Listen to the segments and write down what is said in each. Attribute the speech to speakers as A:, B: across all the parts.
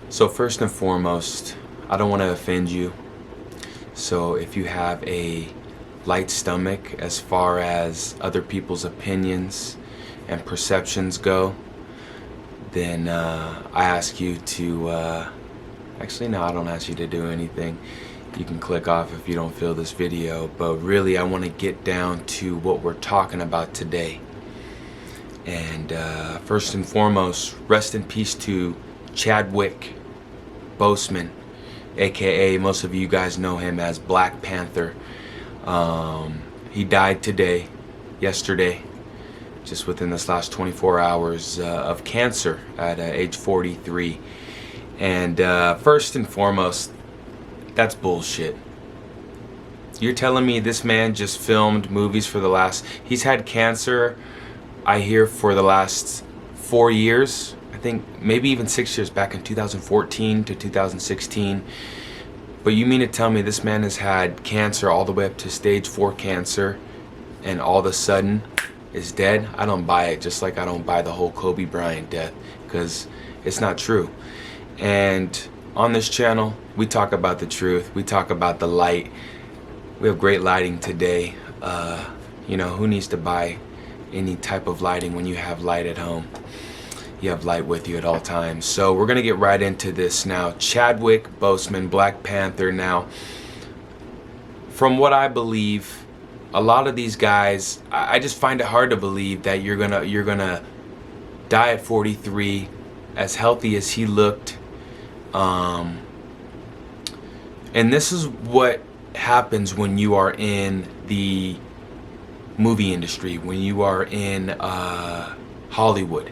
A: So first and foremost, I don't want to offend you. So if you have a light stomach as far as other people's opinions and perceptions go, then I ask you to, actually no, I don't ask you to do anything. You can click off if you don't feel this video, but really I want to get down to what we're talking about today. And first and foremost, rest in peace to Chadwick Boseman, aka most of you guys know him as Black Panther. He died yesterday, just within this last 24 hours of cancer at age 43. And first and foremost, that's bullshit. You're telling me this man just filmed movies he's had cancer, I hear, for the last 4 years. I think maybe even 6 years, back in 2014 to 2016. But you mean to tell me this man has had cancer all the way up to stage 4 cancer and all of a sudden is dead? I don't buy it, just like I don't buy the whole Kobe Bryant death, because it's not true. And on this channel, we talk about the truth. We talk about the light. We have great lighting today. Who needs to buy any type of lighting when you have light at home? You have light with you at all times. So we're gonna get right into this now. Chadwick Boseman, Black Panther. Now, from what I believe, a lot of these guys, I just find it hard to believe that you're gonna die at 43, as healthy as he looked. And this is what happens when you are in the movie industry, when you are in Hollywood.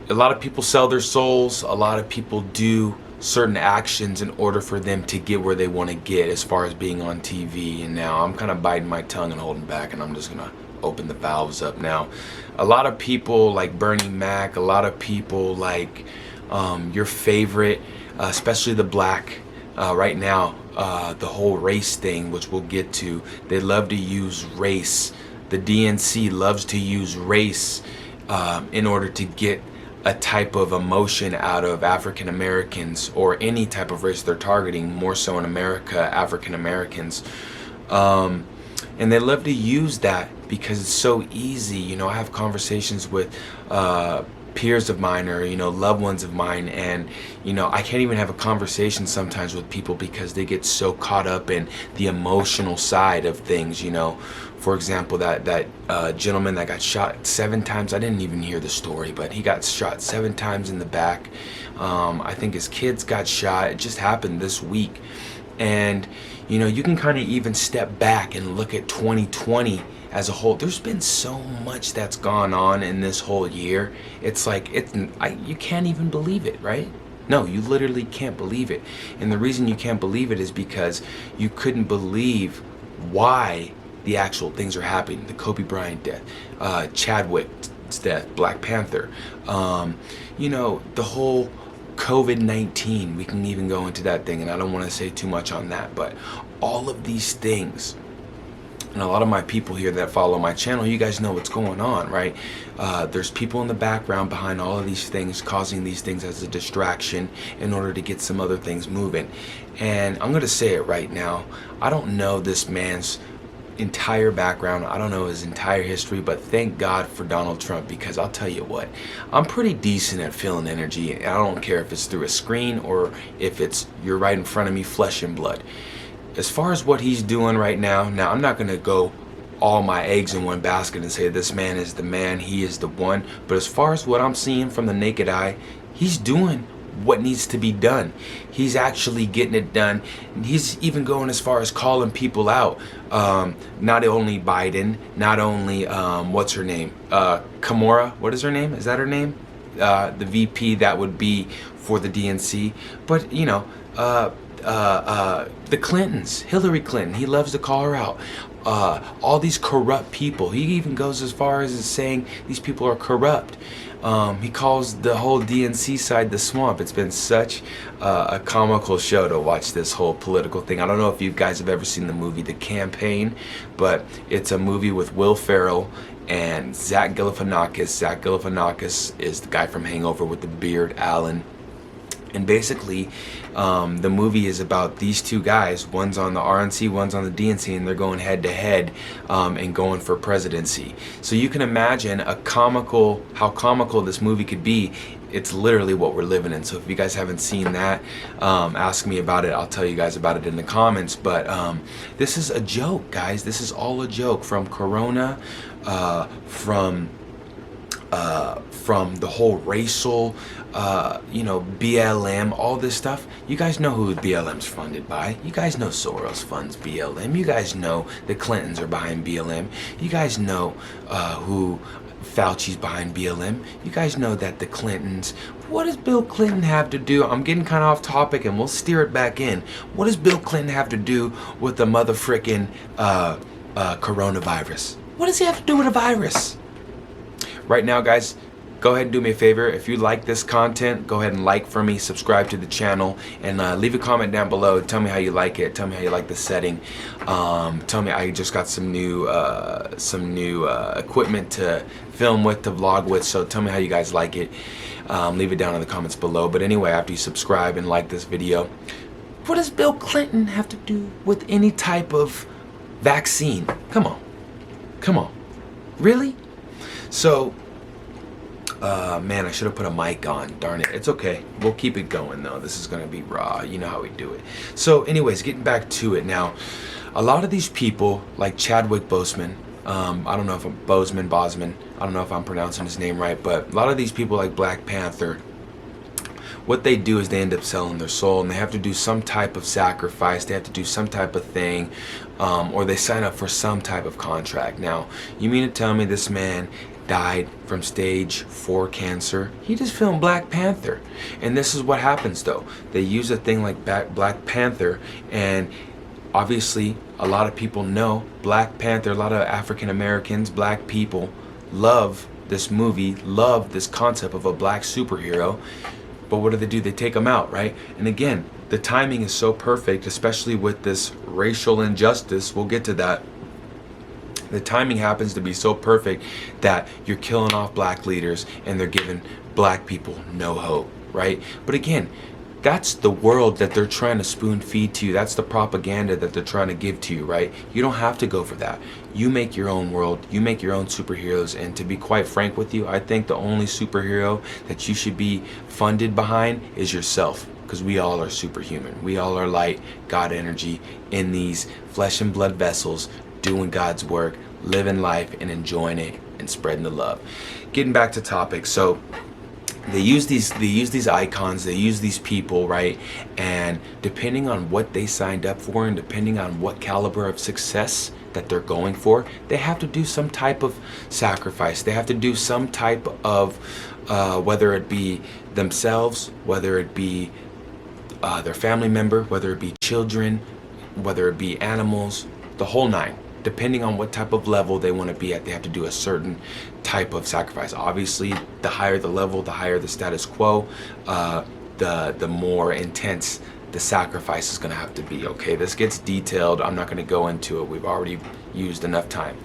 A: A lot of people sell their souls. A lot of people do certain actions in order for them to get where they want to get as far as being on TV. And now I'm kind of biting my tongue and holding back, and I'm just gonna open the valves up now. A lot of people like Bernie Mac, a lot of people like your favorite, especially the black, right now, the whole race thing, which we'll get to. They love to use race. The DNC loves to use race in order to get a type of emotion out of African Americans, or any type of race they're targeting, more so in America, African Americans. And they love to use that because it's so easy. I have conversations with peers of mine, or loved ones of mine, and I can't even have a conversation sometimes with people because they get so caught up in the emotional side of things. For example, that gentleman that got shot 7 times, I didn't even hear the story, but he got shot 7 times in the back. I think his kids got shot. It just happened this week. And you can kind of even step back and look at 2020 as a whole. There's been so much that's gone on in this whole year. It's like, you can't even believe it, right? No, you literally can't believe it. And the reason you can't believe it is because you couldn't believe why the actual things are happening. The Kobe Bryant death, Chadwick's death, Black Panther, the whole COVID-19. We can even go into that thing, and I don't want to say too much on that, but all of these things. And a lot of my people here that follow my channel, you guys know what's going on, right? There's people in the background behind all of these things, causing these things as a distraction in order to get some other things moving. And I'm going to say it right now. I don't know this man's entire background. I don't know his entire history, but thank God for Donald Trump, because I'll tell you what, I'm pretty decent at feeling energy. I don't care if it's through a screen or if you're right in front of me, flesh and blood. As far as what he's doing right now, I'm not going to go all my eggs in one basket and say this man is the man, he is the one. But as far as what I'm seeing from the naked eye, he's doing what needs to be done. He's actually getting it done. He's even going as far as calling people out. Not only Biden, not only, what's her name? Kamora, what is her name? Is that her name? The VP that would be for the DNC. But, the Clintons, Hillary Clinton, he loves to call her out. All these corrupt people. He even goes as far as saying these people are corrupt. He calls the whole DNC side the swamp. It's been such a comical show to watch this whole political thing. I don't know if you guys have ever seen the movie The Campaign, but it's a movie with Will Ferrell and Zach Galifianakis. Zach Galifianakis is the guy from Hangover with the beard, Alan. And basically, the movie is about these two guys. One's on the RNC, one's on the DNC, and they're going head to head and going for presidency. So you can imagine how comical this movie could be. It's literally what we're living in. So if you guys haven't seen that, ask me about it. I'll tell you guys about it in the comments. But this is a joke, guys. This is all a joke. From Corona, from the whole racial, BLM, all this stuff. You guys know who BLM's funded by. You guys know Soros funds BLM. You guys know the Clintons are behind BLM. You guys know who Fauci's behind BLM. You guys know that the Clintons. What does Bill Clinton have to do? I'm getting kind of off topic, and we'll steer it back in. What does Bill Clinton have to do with the motherfucking coronavirus? What does he have to do with a virus? Right now, guys, go ahead and do me a favor. If you like this content, go ahead and like for me, subscribe to the channel, and leave a comment down below. Tell me how you like it. Tell me how you like the setting. Tell me, I just got some new equipment to film with, to vlog with, so tell me how you guys like it. Leave it down in the comments below. But anyway, after you subscribe and like this video, what does Bill Clinton have to do with any type of vaccine? Come on. Come on. Really? So, man, I should have put a mic on. Darn it. It's okay. We'll keep it going, though. This is going to be raw. You know how we do it. So, anyways, getting back to it now. A lot of these people, like Chadwick Boseman, I don't know if I'm Boseman, I don't know if I'm pronouncing his name right, but a lot of these people like Black Panther, what they do is they end up selling their soul, and they have to do some type of sacrifice. They have to do some type of thing, or they sign up for some type of contract. Now, you mean to tell me this man died from stage 4 cancer? He just filmed Black Panther. And this is what happens, though. They use a thing like Black Panther, and obviously a lot of people know Black Panther. A lot of African Americans, black people, love this movie, love this concept of a black superhero. But what do? They take them out, right? And again, the timing is so perfect, especially with this racial injustice. We'll get to that. The timing happens to be so perfect that you're killing off black leaders and they're giving black people no hope, right? But again, that's the world that they're trying to spoon feed to you. That's the propaganda that they're trying to give to you, right? You don't have to go for that. You make your own world. You make your own superheroes. And to be quite frank with you, I think the only superhero that you should be funded behind is yourself. Because we all are superhuman. We all are light, God energy in these flesh and blood vessels, doing God's work, living life and enjoying it and spreading the love. Getting back to topic. So they use these icons, they use these people, right? And depending on what they signed up for and depending on what caliber of success that they're going for, they have to do some type of sacrifice. They have to do some type of whether it be themselves, whether it be their family member, whether it be children, whether it be animals, the whole nine. Depending on what type of level they want to be at, they have to do a certain type of sacrifice. Obviously, the higher the level, the higher the status quo, the more intense the sacrifice is going to have to be. Okay, this gets detailed. I'm not going to go into it. We've already used enough time.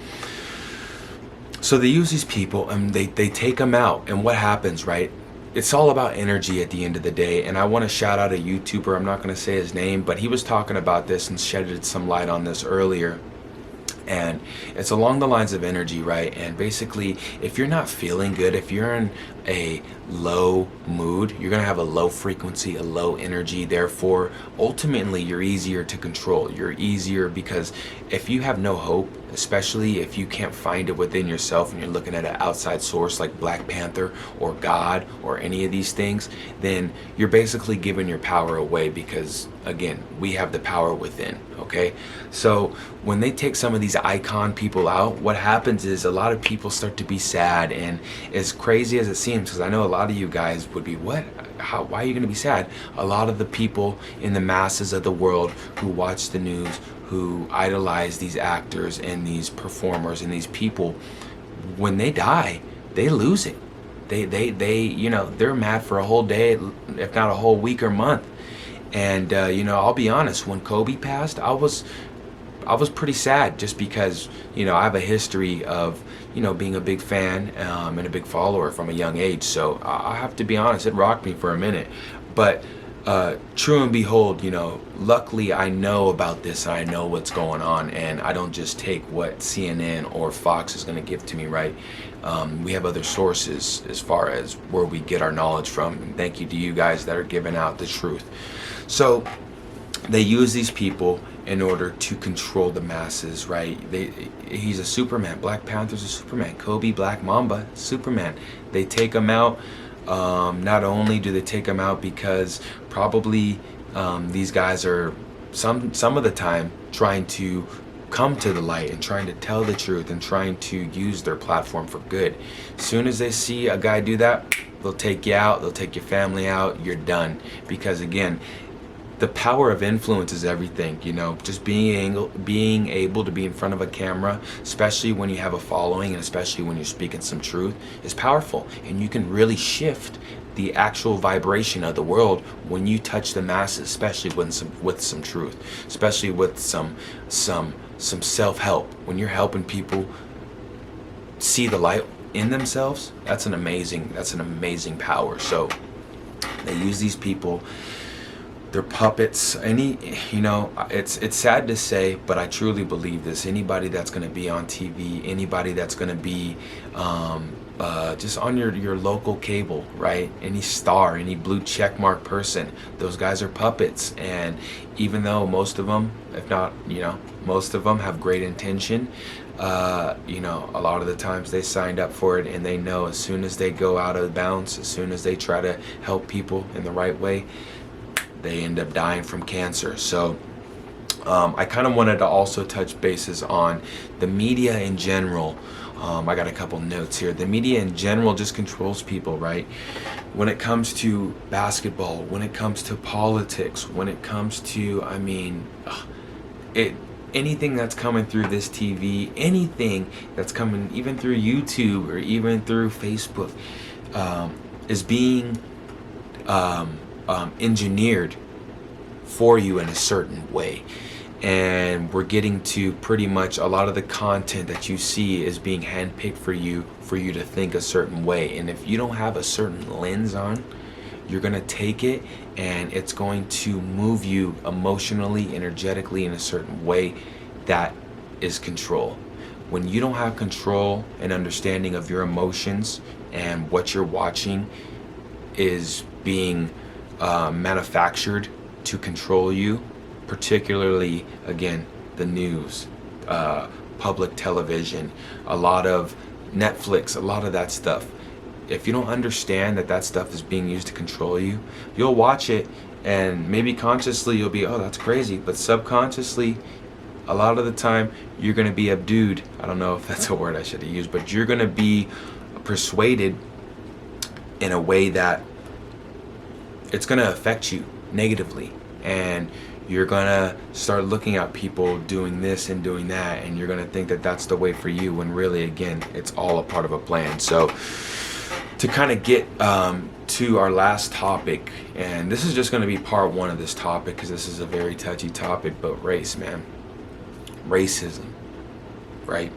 A: So they use these people and they take them out. And what happens, right? It's all about energy at the end of the day. And I want to shout out a YouTuber. I'm not going to say his name, but he was talking about this and shedded some light on this earlier. And it's along the lines of energy, right? And basically, if you're not feeling good, if you're in a low mood, you're going to have a low frequency, a low energy. Therefore, ultimately, you're easier to control. You're easier because if you have no hope, especially if you can't find it within yourself and you're looking at an outside source like Black Panther or God or any of these things, then you're basically giving your power away because, again, we have the power within, okay? So when they take some of these icon people out, what happens is a lot of people start to be sad. And as crazy as it seems, because I know a lot of you guys would be, what? How? Why are you going to be sad? A lot of the people in the masses of the world who watch the news, who idolize these actors and these performers and these people, when they die, they lose it. They you know, they're mad for a whole day, if not a whole week or month. And you know, I'll be honest, when Kobe passed, I was pretty sad, just because, you know, I have a history of, you know, being a big fan and a big follower from a young age. So I have to be honest, it rocked me for a minute. But true and behold, luckily I know about this and I know what's going on, and I don't just take what CNN or Fox is going to give to me, right? We have other sources as far as where we get our knowledge from, and thank you to you guys that are giving out the truth. So they use these people in order to control the masses, right? He's a Superman. Black Panther's a Superman. Kobe, Black Mamba, Superman. They take him out. Not only do they take him out because probably these guys are some of the time trying to come to the light and trying to tell the truth and trying to use their platform for good. As soon as they see a guy do that, they'll take you out, they'll take your family out, you're done. Because again, the power of influence is everything, just being able to be in front of a camera, especially when you have a following and especially when you're speaking some truth, is powerful. And you can really shift the actual vibration of the world when you touch the masses, especially with some truth, especially with some self-help. When you're helping people see the light in themselves, that's an amazing power. So they use these people. They're puppets. It's sad to say, but I truly believe this. Anybody that's going to be on TV, anybody that's going to be just on your local cable, right? Any star, any blue checkmark person, those guys are puppets. And even though most of them, if not, most of them have great intention, a lot of the times they signed up for it, and they know as soon as they go out of bounds, as soon as they try to help people in the right way, they end up dying from cancer. So I kind of wanted to also touch bases on the media in general. I got a couple notes here. The media in general just controls people, right? When it comes to basketball, when it comes to politics, when it comes to, anything that's coming through this TV, anything that's coming even through YouTube or even through Facebook, is being engineered for you in a certain way. And we're getting to pretty much a lot of the content that you see is being handpicked for you to think a certain way. And if you don't have a certain lens on, you're going to take it and it's going to move you emotionally, energetically in a certain way that is control. When you don't have control and understanding of your emotions, and what you're watching is being manufactured to control you, particularly, again, the news, public television, a lot of Netflix, a lot of that stuff. If you don't understand that stuff is being used to control you, you'll watch it and maybe consciously you'll be, oh, that's crazy. But subconsciously, a lot of the time, you're going to be abduced. I don't know if that's a word I should have used, but you're going to be persuaded in a way that it's going to affect you negatively. And you're going to start looking at people doing this and doing that, and you're going to think that that's the way for you, when really, again, it's all a part of a plan. So to kind of get to our last topic, and this is just going to be part one of this topic because this is a very touchy topic, but race, man. Racism, right?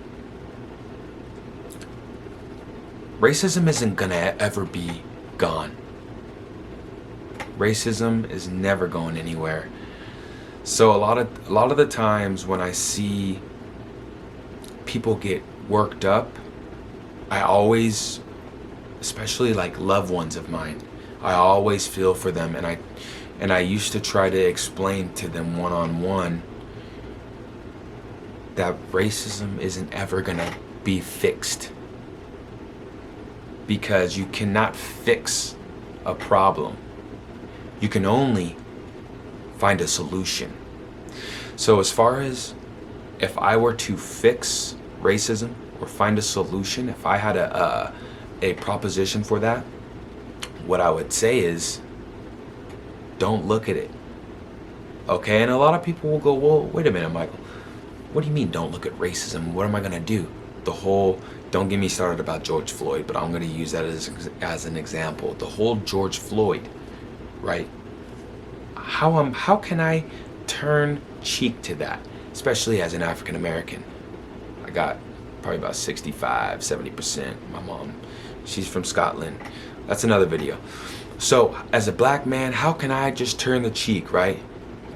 A: Racism isn't going to ever be gone. Racism is never going anywhere. So a lot of the times when I see people get worked up, I always, especially like loved ones of mine, I always feel for them, and I used to try to explain to them one-on-one that racism isn't ever gonna be fixed, because you cannot fix a problem. You can only find a solution. So as far as if I were to fix racism or find a solution, if I had a proposition for that, what I would say is, don't look at it. Okay? And a lot of people will go, well, wait a minute, Michael. What do you mean don't look at racism? What am I going to do? Don't get me started about George Floyd, but I'm going to use that as an example. The whole George Floyd, right? How can I turn cheek to that, especially as an African American? I got probably about 65, 70%. My mom, she's from Scotland. That's another video. So as a black man, how can I just turn the cheek, right?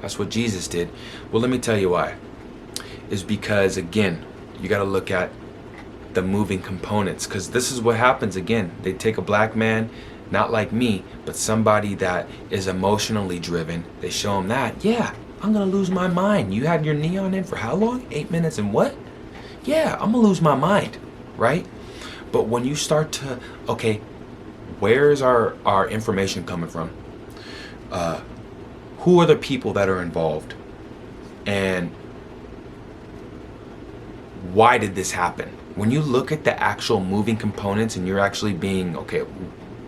A: That's what Jesus did. Well, let me tell you why. Is because, again, you got to look at the moving components, because this is what happens. Again, they take a black man, not like me, but somebody that is emotionally driven. They show him that, yeah, I'm gonna lose my mind. You had your neon in for how long? 8 minutes and what? Yeah, I'm gonna lose my mind, right? But when you start to, okay, where is our information coming from? Who are the people that are involved? And why did this happen? When you look at the actual moving components and you're actually being, okay,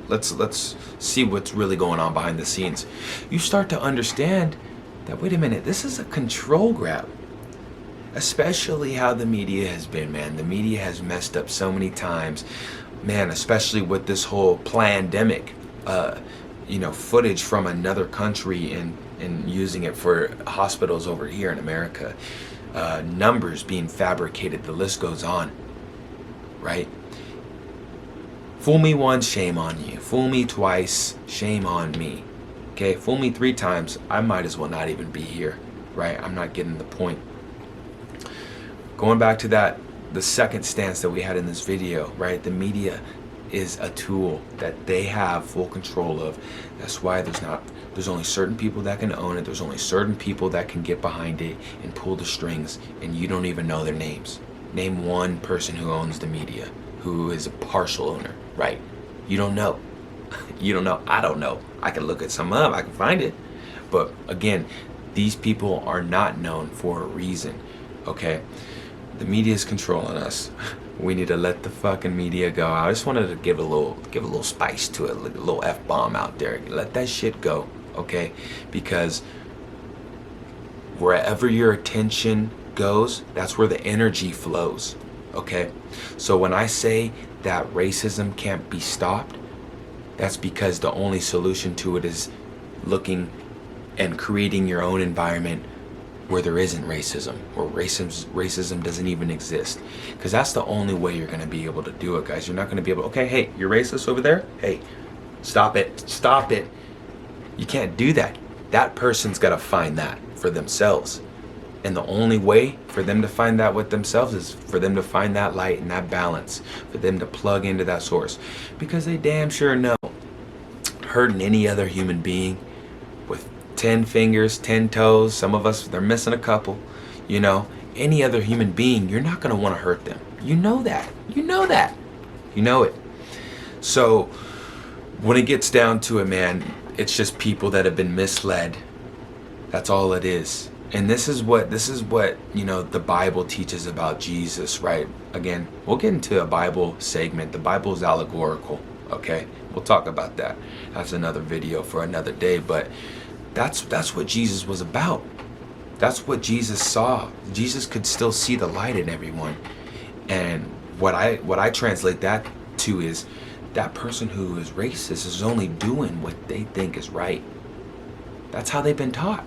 A: let's see what's really going on behind the scenes. You start to understand that, wait a minute, this is a control grab. Especially how the media has been, man. The media has messed up so many times, man, especially with this whole plandemic, footage from another country and using it for hospitals over here in America. Numbers being fabricated, the list goes on, right? Fool me once, shame on you. Fool me twice, shame on me. Okay, fool me 3 times, I might as well not even be here, right? I'm not getting the point. Going back to that, the second stance that we had in this video, right? The media is a tool that they have full control of. That's why there's only certain people that can own it. There's only certain people that can get behind it and pull the strings, and you don't even know their names. Name one person who owns the media, who is a partial owner, right? You don't know. You don't know. I don't know. I can look at some up. I can find it. But again, these people are not known for a reason, okay? The media is controlling us. We need to let the fucking media go. I just wanted to give a little spice to it, a little F-bomb out there. Let that shit go, okay? Because wherever your attention goes, that's where the energy flows, okay? So when I say that racism can't be stopped, that's because the only solution to it is looking and creating your own environment where there isn't racism, or racism doesn't even exist. Because that's the only way you're going to be able to do it, guys. You're not going to be able to, okay, hey, you're racist over there? Hey, stop it. Stop it. You can't do that. That person's got to find that for themselves. And the only way for them to find that with themselves is for them to find that light and that balance, for them to plug into that source. Because they damn sure know hurting any other human being with 10 fingers, 10 toes, some of us, they're missing a couple, any other human being, you're not going to want to hurt them. You know that. You know that. You know it. So when it gets down to it, man, it's just people that have been misled. That's all it is. And this is what the Bible teaches about Jesus, right? Again, we'll get into a Bible segment. The Bible is allegorical, okay? We'll talk about that. That's another video for another day, but that's what Jesus was about. That's what Jesus saw. Jesus could still see the light in everyone. And what I translate that to is that person who is racist is only doing what they think is right. That's how they've been taught.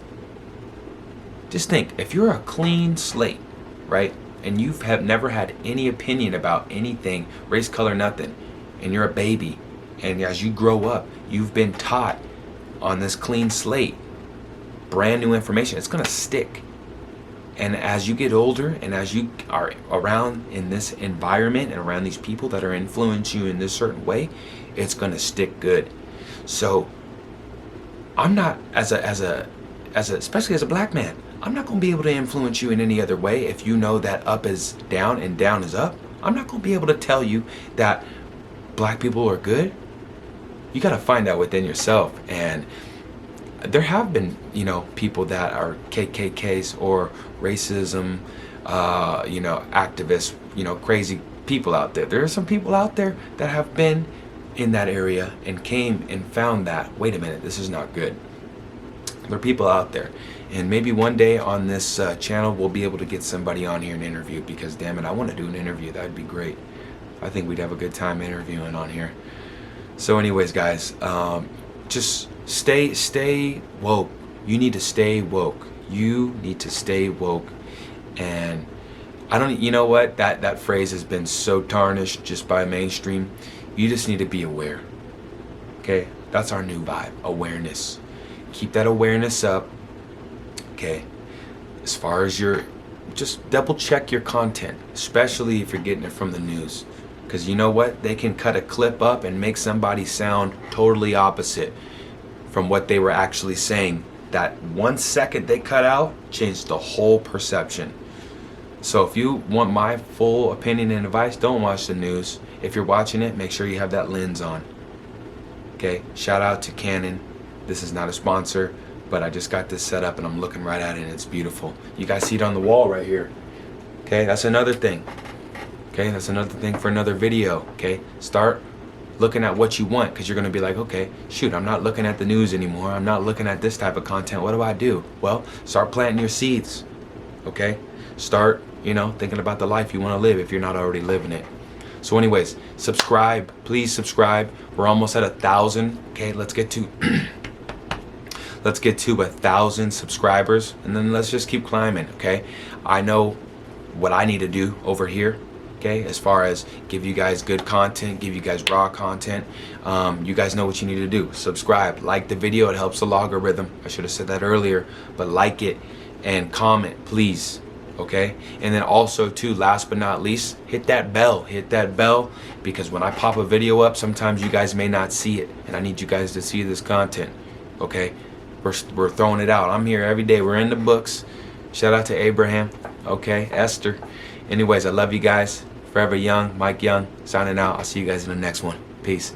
A: Just think, if you're a clean slate, right, and you have never had any opinion about anything, race, color, nothing, and you're a baby, and as you grow up, you've been taught on this clean slate, brand new information, it's going to stick. And as you get older and as you are around in this environment and around these people that are influencing you in this certain way, it's going to stick good. So I'm not, especially as a black man, I'm not going to be able to influence you in any other way. If you know that up is down and down is up, I'm not going to be able to tell you that black people are good. You got to find out within yourself. And there have been, people that are KKKs or racism, activists, crazy people out there. There are some people out there that have been in that area and came and found that, wait a minute, this is not good. There are people out there. And maybe one day on this channel, we'll be able to get somebody on here and interview, because damn it, I want to do an interview. That'd be great. I think we'd have a good time interviewing on here. So anyways, guys, just stay woke. You need to stay woke. You need to stay woke. And you know what? That phrase has been so tarnished just by mainstream. You just need to be aware. Okay? That's our new vibe, awareness. Keep that awareness up, okay? As far as just double check your content, especially if you're getting it from the news. Because you know what? They can cut a clip up and make somebody sound totally opposite from what they were actually saying. That 1 second they cut out changed the whole perception. So if you want my full opinion and advice, don't watch the news. If you're watching it, make sure you have that lens on. Okay, shout out to Canon. This is not a sponsor, but I just got this set up and I'm looking right at it and it's beautiful. You guys see it on the wall right here. Okay, that's another thing. Okay, that's another thing for another video. Okay, start looking at what you want, because you're going to be like, okay, shoot, I'm not looking at the news anymore. I'm not looking at this type of content. What do I do? Well, start planting your seeds. Okay, start, thinking about the life you want to live if you're not already living it. So anyways, subscribe, please subscribe. We're almost at 1,000. Okay, let's get to 1,000 subscribers, and then let's just keep climbing. Okay, I know what I need to do over here. Okay, as far as give you guys good content, give you guys raw content. You guys know what you need to do. Subscribe, like the video, it helps the logarithm. I should have said that earlier, but like it and comment, please. Okay, and then also too, last but not least, hit that bell, because when I pop a video up, sometimes you guys may not see it, and I need you guys to see this content. Okay, we're throwing it out. I'm here every day. We're in the books. Shout out to Abraham. Okay, Esther. Anyways, I love you guys. Forever Young, Mike Young, signing out. I'll see you guys in the next one. Peace.